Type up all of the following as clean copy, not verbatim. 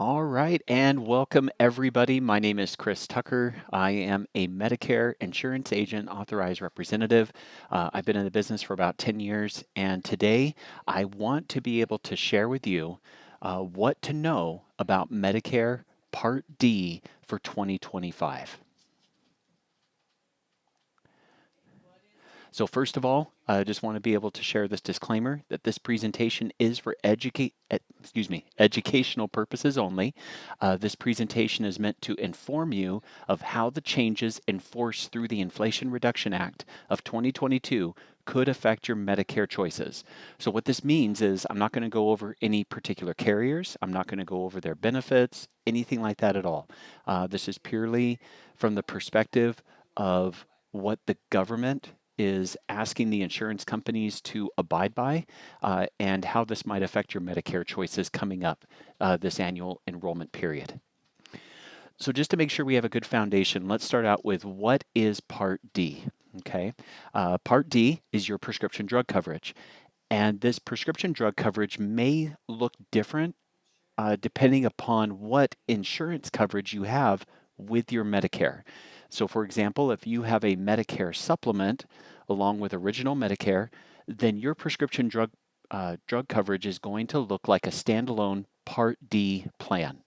All right, and welcome everybody. My name is Chris Tucker. I am a Medicare insurance agent authorized representative. I've been in the business for about 10 years, and today I want to be able to share with you what to know about Medicare Part D for 2025. So first of all, I just want to be able to share this disclaimer that this presentation is for educational purposes only. This presentation is meant to inform you of how the changes enforced through the Inflation Reduction Act of 2022 could affect your Medicare choices. So what this means is I'm not going to go over any particular carriers. I'm not going to go over their benefits, anything like that at all. This is purely from the perspective of what the government is asking the insurance companies to abide by and how this might affect your Medicare choices coming up this annual enrollment period. So just to make sure we have a good foundation, let's start out with what is Part D, okay? Part D is your prescription drug coverage. And this prescription drug coverage may look different depending upon what insurance coverage you have with your Medicare. So, for example, if you have a Medicare supplement along with original Medicare, then your prescription drug coverage is going to look like a standalone Part D plan.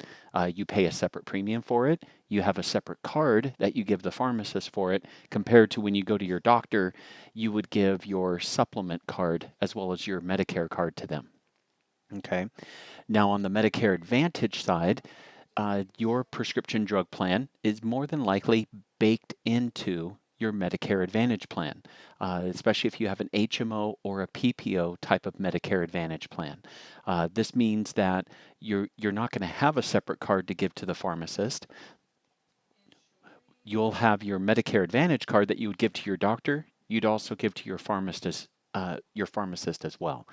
You pay a separate premium for it. You have a separate card that you give the pharmacist for it, compared to when you go to your doctor, you would give your supplement card as well as your Medicare card to them. Okay. Now, on the Medicare Advantage side, your prescription drug plan is more than likely baked into your Medicare Advantage plan, especially if you have an HMO or a PPO type of Medicare Advantage plan. This means that you're not going to have a separate card to give to the pharmacist. You'll have your Medicare Advantage card that you would give to your doctor. You'd also give to your pharmacist as well.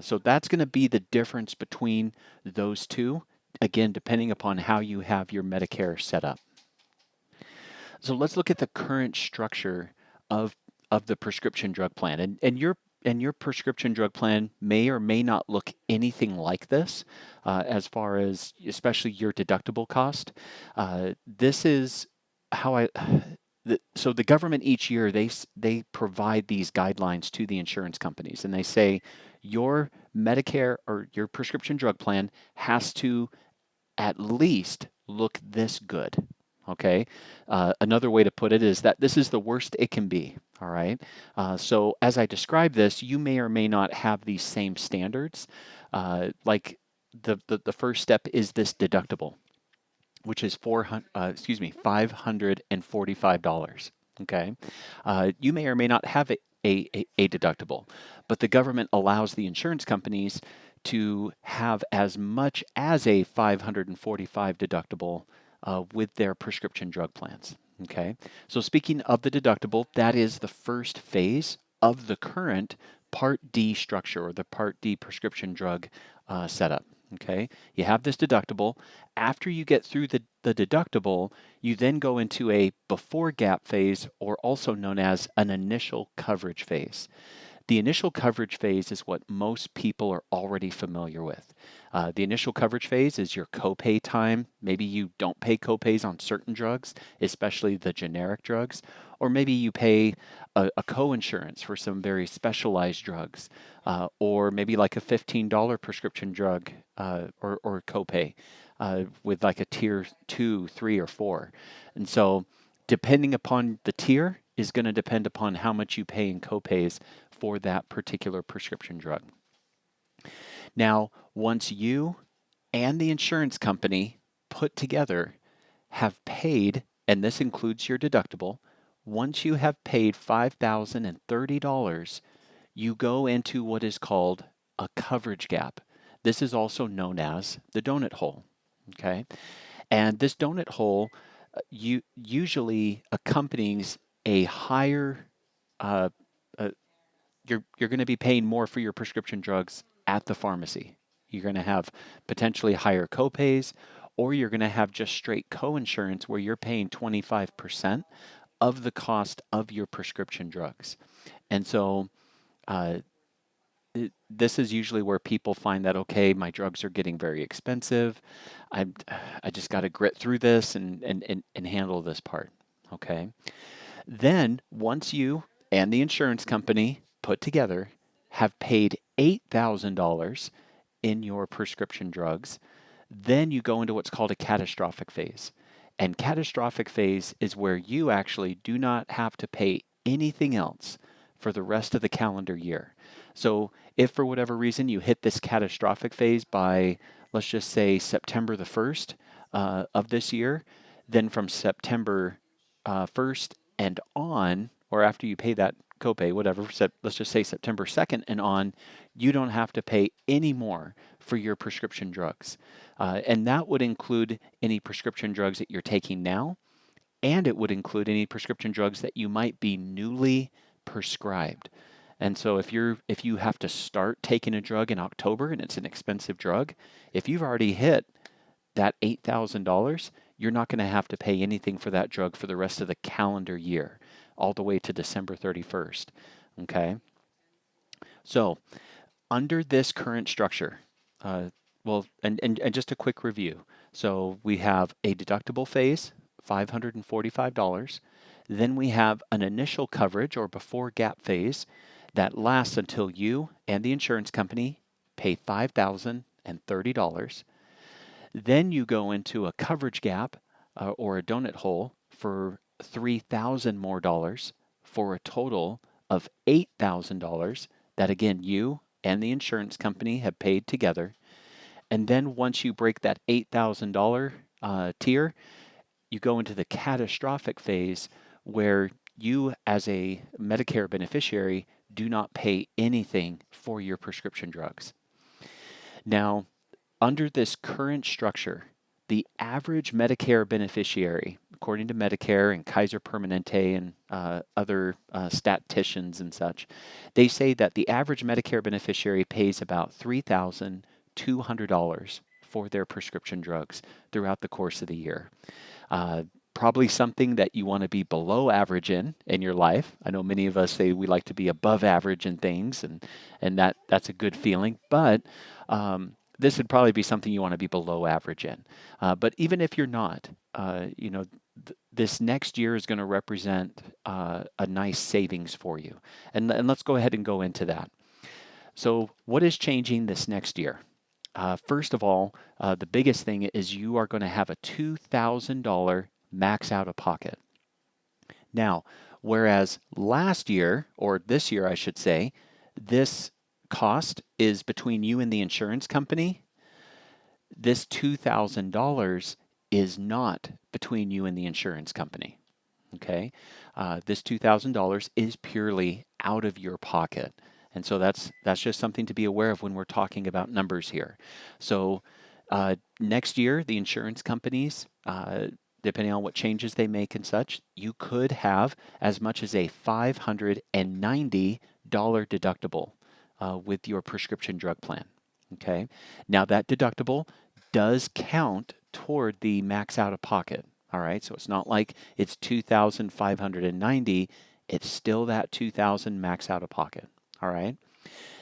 So that's going to be the difference between those two. Again, depending upon how you have your Medicare set up. So let's look at the current structure of of the prescription drug plan, and your prescription drug plan may or may not look anything like this, as far as especially your deductible cost. This is how I. So the government each year they provide these guidelines to the insurance companies, and they say your Medicare or your prescription drug plan has to at least look this good. Okay. Another way to put it is that this is the worst it can be. All right. So as I describe this, you may or may not have these same standards. Like the first step is this deductible, which is $545. Okay. You may or may not have a deductible, but the government allows the insurance companies to have as much as a 545 deductible with their prescription drug plans. Okay. So speaking of the deductible, that is the first phase of the current Part D structure or the Part D prescription drug setup. Okay. You have this deductible. After you get through the deductible, you then go into a before gap phase, or also known as an initial coverage phase. The initial coverage phase is what most people are already familiar with. The initial coverage phase is your copay time. Maybe you don't pay copays on certain drugs, especially the generic drugs, or maybe you pay a co-insurance for some very specialized drugs, or maybe like a $15 prescription drug or copay with like a tier 2, 3, or 4. And so, depending upon the tier, is going to depend upon how much you pay in copays for that particular prescription drug. Now, once you and the insurance company put together have paid, and this includes your deductible, once you have paid $5,030, you go into what is called a coverage gap. This is also known as the donut hole. Okay. And this donut hole usually accompanies a higher uh, uh, you're going to be paying more for your prescription drugs at the pharmacy. You're going to have potentially higher copays, or you're going to have just straight co-insurance where you're paying 25% of the cost of your prescription drugs. And so uh, this is usually where people find that, okay, my drugs are getting very expensive. I I just got to grit through this and handle this part. Okay. Then once you and the insurance company put together have paid $8,000 in your prescription drugs, then you go into what's called a catastrophic phase. And catastrophic phase is where you actually do not have to pay anything else for the rest of the calendar year. So, if for whatever reason you hit this catastrophic phase by, let's just say, September the 1st of this year, then from September 1st and on, or after you pay that copay, whatever, let's just say September 2nd and on, you don't have to pay any more for your prescription drugs. And that would include any prescription drugs that you're taking now, and it would include any prescription drugs that you might be newly prescribed. And so if you have to start taking a drug in October and it's an expensive drug, if you've already hit that $8,000, you're not going to have to pay anything for that drug for the rest of the calendar year, all the way to December 31st. Okay? So, under this current structure, uh, and just a quick review. So, we have a deductible phase, $545. Then we have an initial coverage or before gap phase that lasts until you and the insurance company pay $5,030. Then you go into a coverage gap or a donut hole for 3,000 more dollars for a total of $8,000 that again you and the insurance company have paid together. And then once you break that $8,000 tier, you go into the catastrophic phase where you as a Medicare beneficiary do not pay anything for your prescription drugs. Now, under this current structure, the average Medicare beneficiary, according to Medicare and Kaiser Permanente and other statisticians and such, they say that the average Medicare beneficiary pays about $3,200 for their prescription drugs throughout the course of the year. Uh, Probably something that you want to be below average in your life. I know many of us say we like to be above average in things, and that's a good feeling. But this would probably be something you want to be below average in. But even if you're not, this next year is going to represent a nice savings for you. And let's go ahead and go into that. So, what is changing this next year? First of all, the biggest thing is you are going to have a $2,000 max out of pocket. Now, whereas last year, or this year, I should say, this cost is between you and the insurance company, this $2,000 is not between you and the insurance company. Okay? This $2,000 is purely out of your pocket. And so that's just something to be aware of when we're talking about numbers here. So next year, the insurance companies, depending on what changes they make and such, you could have as much as a $590 deductible with your prescription drug plan. Okay. Now that deductible does count toward the max out of pocket. All right. So it's not like it's 2,590. It's still that 2,000 max out of pocket. All right.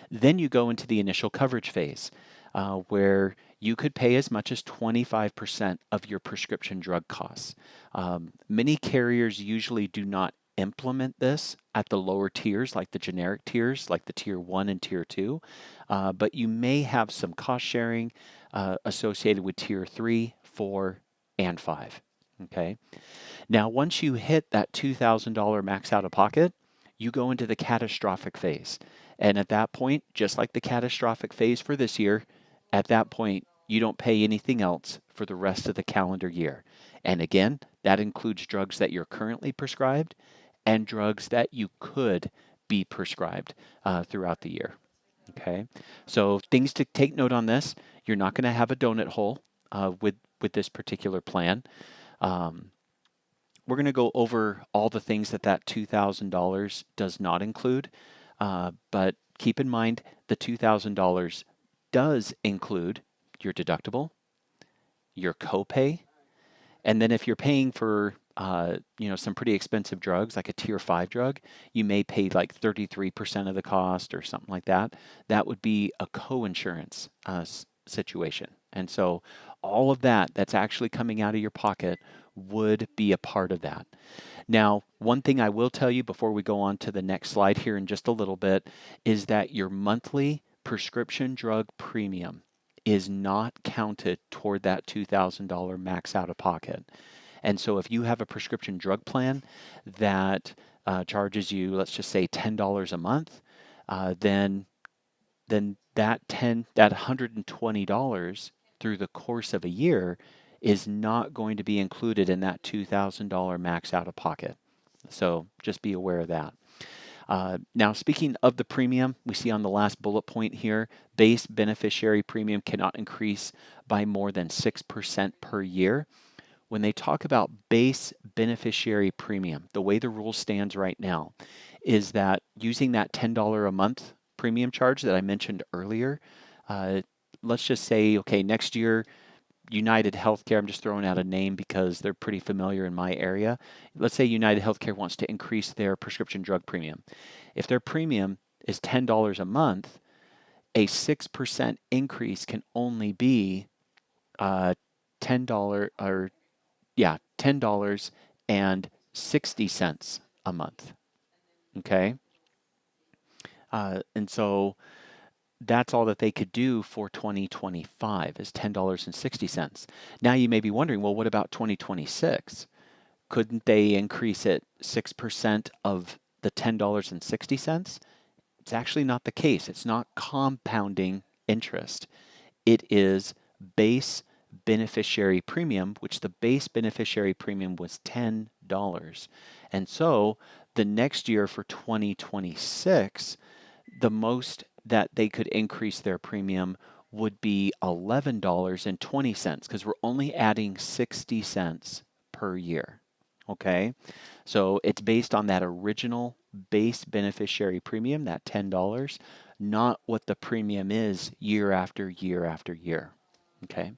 Then you go into the initial coverage phase where you could pay as much as 25% of your prescription drug costs. Many carriers usually do not implement this at the lower tiers, like the generic tiers, like the tier 1 and tier 2, but you may have some cost sharing associated with tier 3, 4, and 5. Okay. Now, once you hit that $2,000 max out of pocket, you go into the catastrophic phase. And at that point, just like the catastrophic phase for this year, at that point, you don't pay anything else for the rest of the calendar year. And again, that includes drugs that you're currently prescribed and drugs that you could be prescribed throughout the year. Okay, so things to take note on this: you're not going to have a donut hole with this particular plan. Um, we're going to go over all the things that $2,000 does not include, but keep in mind the $2,000 does include your deductible, your copay, and then if you're paying for some pretty expensive drugs, like a tier 5 drug, you may pay like 33% of the cost or something like that. That would be a co-insurance situation. And so all of that's actually coming out of your pocket would be a part of that. Now, one thing I will tell you before we go on to the next slide here in just a little bit is that your monthly prescription drug premium is not counted toward that $2,000 max out of pocket. And so if you have a prescription drug plan that charges you, let's just say $10 a month, then that $120 through the course of a year is not going to be included in that $2,000 max out of pocket. So just be aware of that. Now, speaking of the premium, we see on the last bullet point here, base beneficiary premium cannot increase by more than 6% per year. When they talk about base beneficiary premium, the way the rule stands right now is that using that $10 a month premium charge that I mentioned earlier, let's just say, okay, next year, United Healthcare, I'm just throwing out a name because they're pretty familiar in my area. Let's say United Healthcare wants to increase their prescription drug premium. If their premium is $10 a month, a 6% increase can only be $10 or $10.60 a month. Okay. And so that's all that they could do for 2025 is $10.60. Now you may be wondering, well, what about 2026? Couldn't they increase it 6% of the $10.60? It's actually not the case. It's not compounding interest. It is base beneficiary premium, which the base beneficiary premium was $10. And so the next year for 2026, the most that they could increase their premium would be $11.20 because we're only adding 60 cents per year. Okay, so it's based on that original base beneficiary premium, that $10, not what the premium is year after year after year. Okay.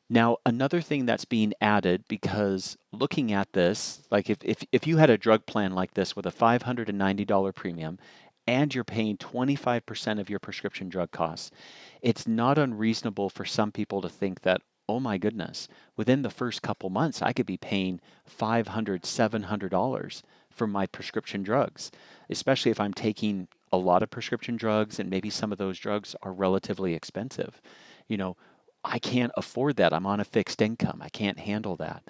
Now, another thing that's being added, because looking at this, like if you had a drug plan like this with a $590 premium and you're paying 25% of your prescription drug costs, it's not unreasonable for some people to think that, oh my goodness, within the first couple months, I could be paying $500, $700 for my prescription drugs, especially if I'm taking a lot of prescription drugs and maybe some of those drugs are relatively expensive. You know, I can't afford that. I'm on a fixed income. I can't handle that.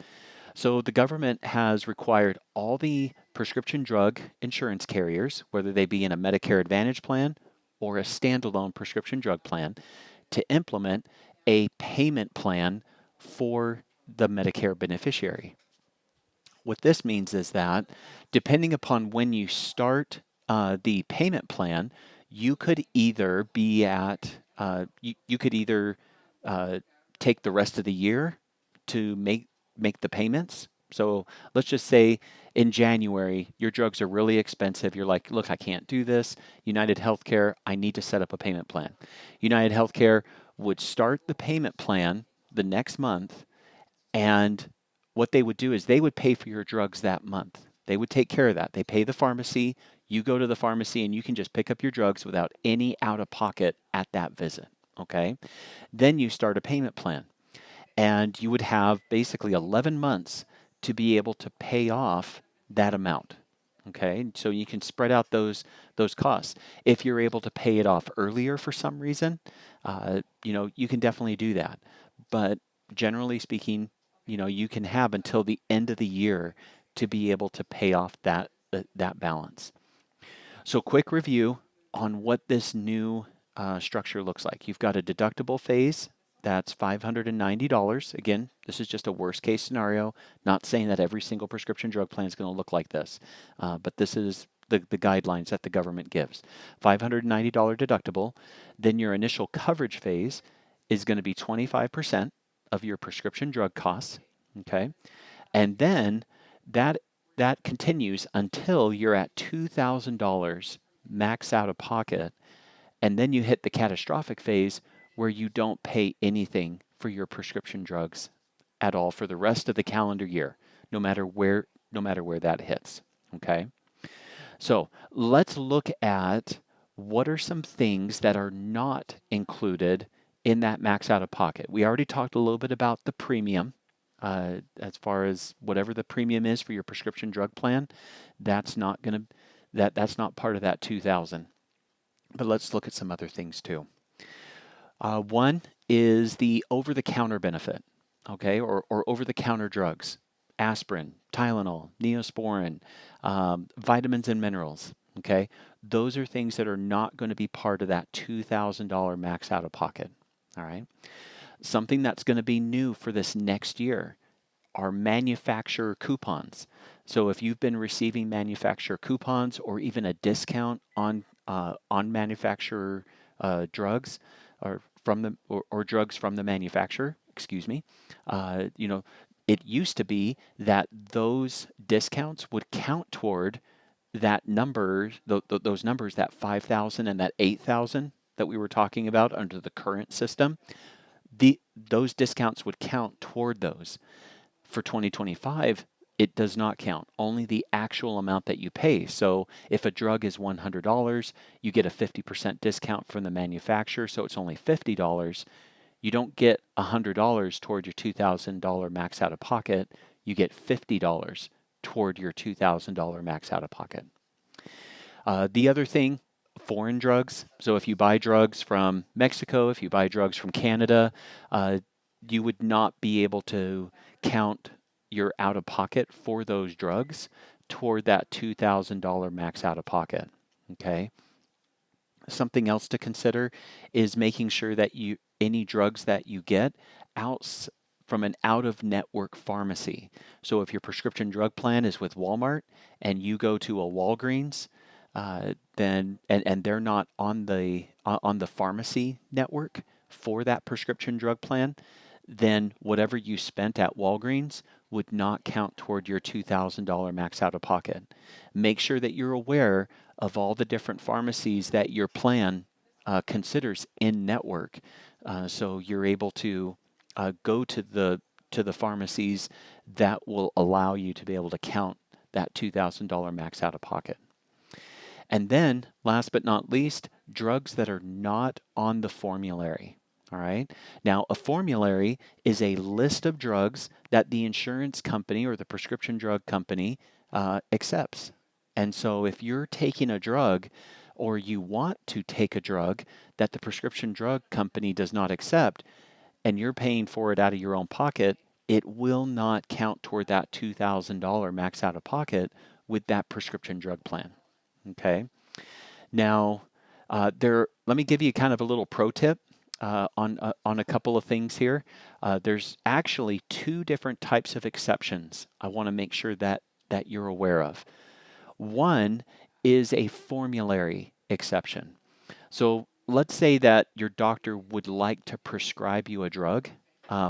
So the government has required all the prescription drug insurance carriers, whether they be in a Medicare Advantage plan or a standalone prescription drug plan, to implement a payment plan for the Medicare beneficiary. What this means is that depending upon when you start the payment plan, you could either be at, you could either take the rest of the year to make the payments. So let's just say in January, your drugs are really expensive. You're like, look, I can't do this. United Healthcare, I need to set up a payment plan. United Healthcare would start the payment plan the next month, and what they would do is they would pay for your drugs that month. They would take care of that. They pay the pharmacy. You go to the pharmacy and you can just pick up your drugs without any out of pocket at that visit. Okay. Then you start a payment plan and you would have basically 11 months to be able to pay off that amount. Okay, so you can spread out those costs. If you're able to pay it off earlier for some reason, you can definitely do that. But generally speaking, you can have until the end of the year to be able to pay off that balance. So quick review on what this new structure looks like. You've got a deductible phase that's $590. Again, this is just a worst case scenario, not saying that every single prescription drug plan is going to look like this, but this is the guidelines that the government gives. $590 deductible. Then your initial coverage phase is going to be 25% of your prescription drug costs. Okay. And then that continues until you're at $2,000 max out of pocket. And then you hit the catastrophic phase where you don't pay anything for your prescription drugs at all for the rest of the calendar year. no matter where that hits. Okay. So let's look at what are some things that are not included in that max out of pocket. We already talked a little bit about the premium. As far as whatever the premium is for your prescription drug plan, that's not going to that's not part of that 2000. But let's look at some other things too. One is the over-the-counter benefit, okay, or over-the-counter drugs, aspirin, Tylenol, Neosporin, vitamins and minerals, okay. Those are things that are not going to be part of that $2,000 max out of pocket, all right. Something that's going to be new for this next year are manufacturer coupons. So if you've been receiving manufacturer coupons or even a discount on manufacturer drugs or drugs from the manufacturer, excuse me, you know, it used to be that those discounts would count toward that number, those numbers, that 5,000 and that 8,000 that we were talking about under the current system. Those discounts would count toward those. For 2025, it does not count, only the actual amount that you pay. So if a drug is $100, you get a 50% discount from the manufacturer, so it's only $50. You don't get $100 toward your $2,000 max out of pocket. You get $50 toward your $2,000 max out of pocket. The other thing, foreign drugs. So if you buy drugs from Mexico, if you buy drugs from Canada, you would not be able to count your out of pocket for those drugs toward that $2,000 max out of pocket. Okay. Something else to consider is making sure that any drugs that you get out from an out of network pharmacy. So if your prescription drug plan is with Walmart and you go to a Walgreens, then and they're not on the pharmacy network for that prescription drug plan, then whatever you spent at Walgreens would not count toward your $2,000 max out of pocket. Make sure that you're aware of all the different pharmacies that your plan considers in network, so you're able to go to the pharmacies that will allow you to be able to count that $2,000 max out of pocket. And then, last but not least, drugs that are not on the formulary. All right. Now, a formulary is a list of drugs that the insurance company or the prescription drug company accepts. And so, if you're taking a drug or you want to take a drug that the prescription drug company does not accept and you're paying for it out of your own pocket, it will not count toward that $2,000 max out of pocket with that prescription drug plan. Okay. Now, let me give you kind of a little pro tip on a couple of things here. There's actually two different types of exceptions I want to make sure that you're aware of. One is a formulary exception. So let's say that your doctor would like to prescribe you a drug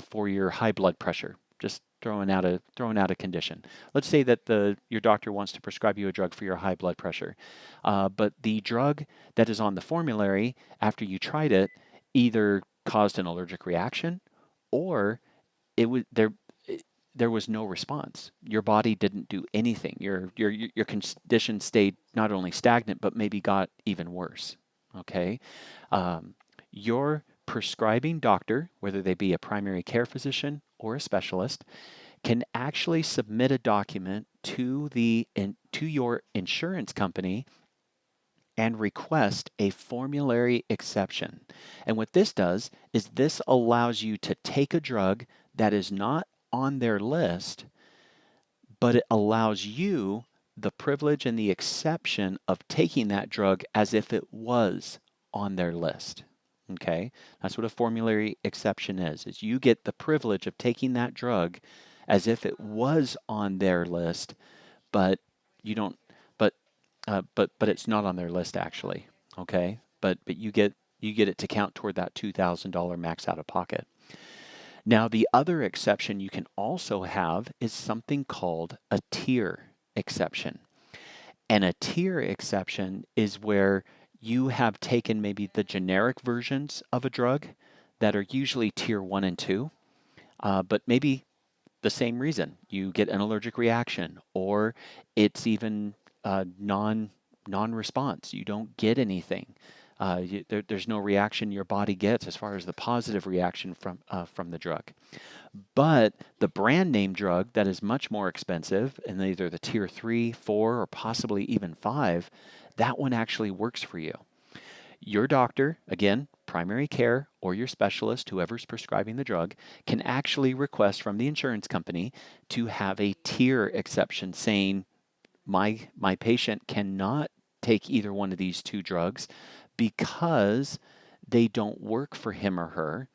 for your high blood pressure. Just throwing out a condition. Let's say that your doctor wants to prescribe you a drug for your high blood pressure, but the drug that is on the formulary after you tried it either caused an allergic reaction or it was there was no response. Your body didn't do anything. Your condition stayed not only stagnant but maybe got even worse. Okay, your prescribing doctor, whether they be a primary care physician or a specialist, can actually submit a document to your insurance company and request a formulary exception. And what this does is this allows you to take a drug that is not on their list, but it allows you the privilege and the exception of taking that drug as if it was on their list. Okay, that's what a formulary exception is you get the privilege of taking that drug as if it was on their list, but you don't, but it's not on their list actually. Okay, but you get it to count toward that $2,000 max out of pocket. Now, the other exception you can also have is something called a tier exception. And a tier exception is where you have taken maybe the generic versions of a drug that are usually tier 1 and 2, but maybe the same reason. You get an allergic reaction, or it's even non-response. You don't get anything. There's no reaction your body gets as far as the positive reaction from the drug. But the brand name drug that is much more expensive, in either the tier 3, 4, or possibly even 5, that one actually works for you. Your doctor, again, primary care, or your specialist, whoever's prescribing the drug, can actually request from the insurance company to have a tier exception saying, my patient cannot take either one of these two drugs because they don't work for him or her.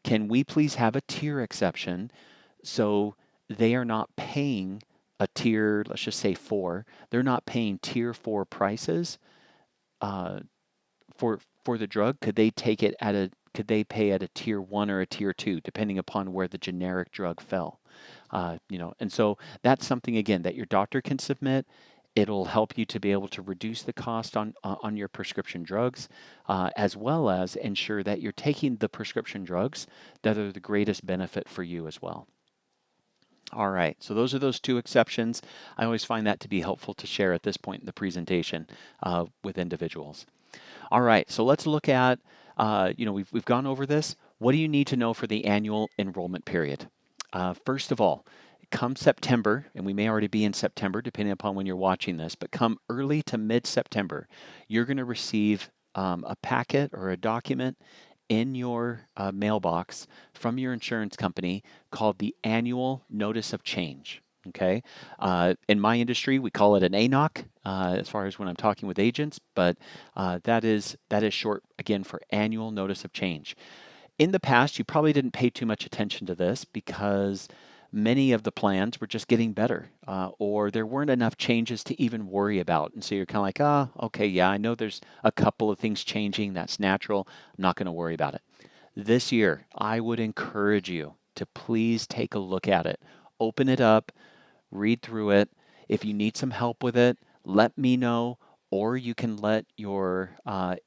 Can we please have a tier exception so they are not paying a tier, let's just say 4, they're not paying tier 4 prices uh, for the drug? Could they pay at a tier 1 or a tier 2, depending upon where the generic drug fell? And so that's something, again, that your doctor can submit. It'll help you to be able to reduce the cost on your prescription drugs, as well as ensure that you're taking the prescription drugs that are the greatest benefit for you as well. All right, so those are those two exceptions. I always find that to be helpful to share at this point in the presentation with individuals. All right, so let's look at, we've gone over this. What do you need to know for the annual enrollment period? First of all, come September, and we may already be in September depending upon when you're watching this, but come early to mid-September, you're going to receive a packet or a document in your mailbox from your insurance company called the Annual Notice of Change. Okay. In my industry, we call it an ANOC as far as when I'm talking with agents, but that is short again for Annual Notice of Change. In the past, you probably didn't pay too much attention to this because many of the plans were just getting better, or there weren't enough changes to even worry about. And so you're kind of like, okay, yeah, I know there's a couple of things changing. That's natural. I'm not going to worry about it. This year, I would encourage you to please take a look at it. Open it up, read through it. If you need some help with it, let me know, or you can let your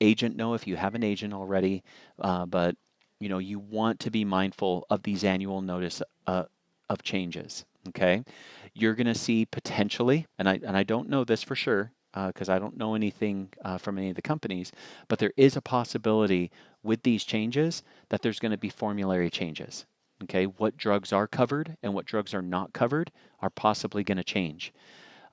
agent know if you have an agent already. But you want to be mindful of these annual notice of changes. Okay, you're going to see potentially, and I don't know this for sure because I don't know anything from any of the companies, but there is a possibility with these changes that there's going to be formulary changes. Okay, what drugs are covered and what drugs are not covered are possibly going to change.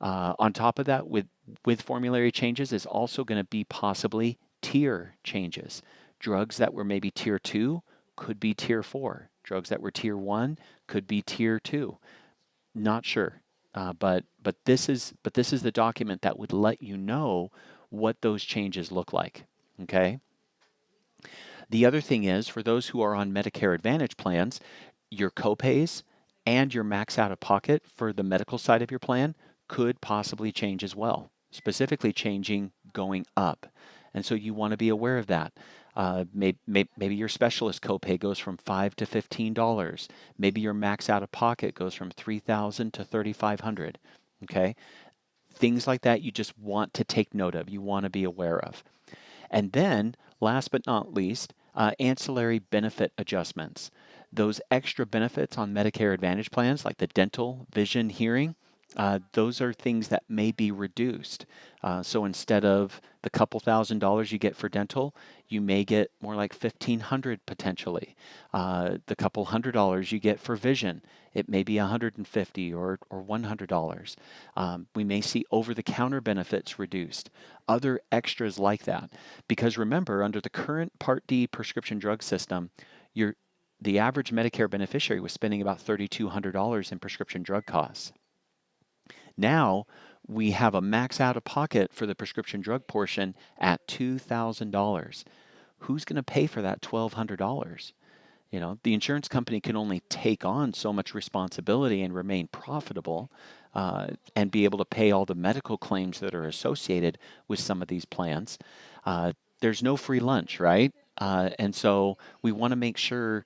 On top of that, with formulary changes is also going to be possibly tier changes. Drugs that were maybe tier 2 could be tier 4. Drugs that were tier 1 could be tier 2. Not sure. But this is the document that would let you know what those changes look like. Okay? The other thing is, for those who are on Medicare Advantage plans, your copays and your max out of pocket for the medical side of your plan could possibly change as well, specifically changing going up. And so you want to be aware of that. Maybe your specialist copay goes from $5 to $15. Maybe your max out of pocket goes from $3,000 to $3,500. Okay, things like that you just want to take note of. You want to be aware of. And then, last but not least, ancillary benefit adjustments. Those extra benefits on Medicare Advantage plans, like the dental, vision, hearing, those are things that may be reduced. So instead of the couple $1,000s you get for dental, you may get more like $1,500 potentially. The couple $100s you get for vision, it may be $150 or $100. We may see over-the-counter benefits reduced, other extras like that. Because remember, under the current Part D prescription drug system, the average Medicare beneficiary was spending about $3,200 in prescription drug costs. Now we have a max out of pocket for the prescription drug portion at $2,000. Who's going to pay for that $1,200? The insurance company can only take on so much responsibility and remain profitable and be able to pay all the medical claims that are associated with some of these plans. There's no free lunch, right? And so we want to make sure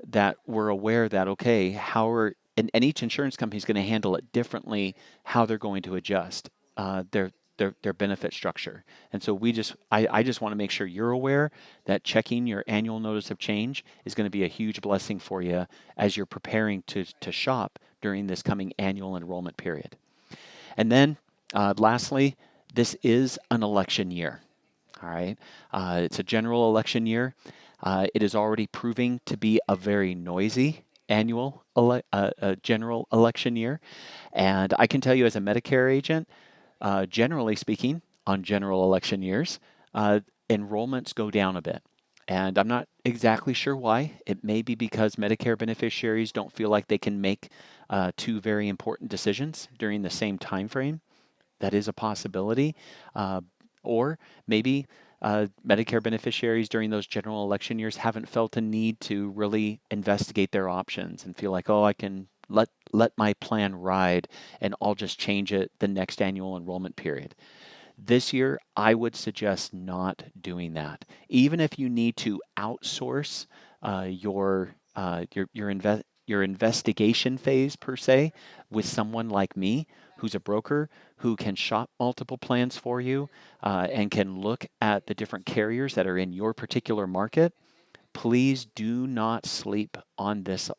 that we're aware that, okay, and each insurance company is going to handle it differently, how they're going to adjust. their benefit structure. And so I just want to make sure you're aware that checking your annual notice of change is going to be a huge blessing for you as you're preparing to shop during this coming annual enrollment period. And then lastly, this is an election year. All right. It's a general election year. It is already proving to be a very noisy general election year. And I can tell you as a Medicare agent, generally speaking, on general election years, uh, enrollments go down a bit. And I'm not exactly sure why. It may be because Medicare beneficiaries don't feel like they can make two very important decisions during the same time frame. That is a possibility. Uh, or maybe Medicare beneficiaries during those general election years haven't felt a need to really investigate their options and feel like, oh, I can let my plan ride and I'll just change it the next annual enrollment period. This year, I would suggest not doing that. Even if you need to outsource your investigation phase per se with someone like me, who's a broker who can shop multiple plans for you and can look at the different carriers that are in your particular market. Please do not sleep on this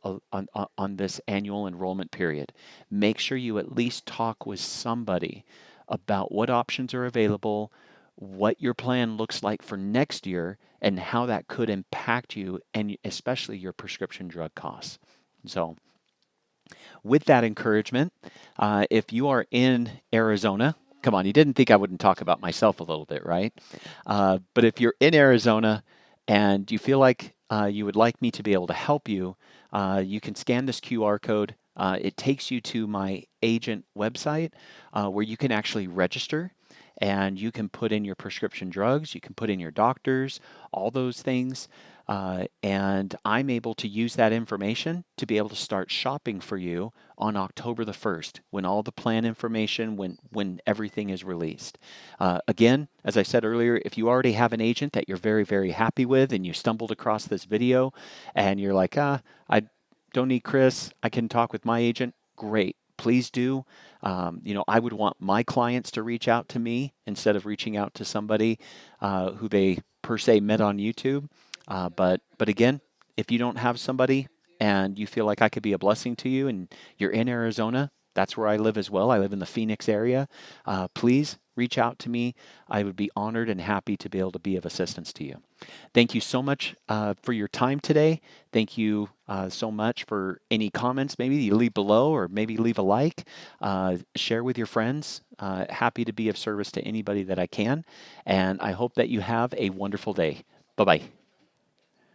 annual enrollment period. Make sure you at least talk with somebody about what options are available, what your plan looks like for next year, and how that could impact you and especially your prescription drug costs. So, with that encouragement, if you are in Arizona, come on, you didn't think I wouldn't talk about myself a little bit, right? But if you're in Arizona and you feel like you would like me to be able to help you, you can scan this QR code. It takes you to my agent website where you can actually register and you can put in your prescription drugs, you can put in your doctors, all those things. And I'm able to use that information to be able to start shopping for you on October the 1st when all the plan information, when everything is released. Again, as I said earlier, if you already have an agent that you're very, very happy with and you stumbled across this video and you're like, I don't need Chris, I can talk with my agent, great. Please do. I would want my clients to reach out to me instead of reaching out to somebody who they per se met on YouTube. But again, if you don't have somebody and you feel like I could be a blessing to you and you're in Arizona, that's where I live as well. I live in the Phoenix area. Please reach out to me. I would be honored and happy to be able to be of assistance to you. Thank you so much for your time today. Thank you so much for any comments. Maybe you leave below or maybe leave a like. Share with your friends. Happy to be of service to anybody that I can. And I hope that you have a wonderful day. Bye-bye.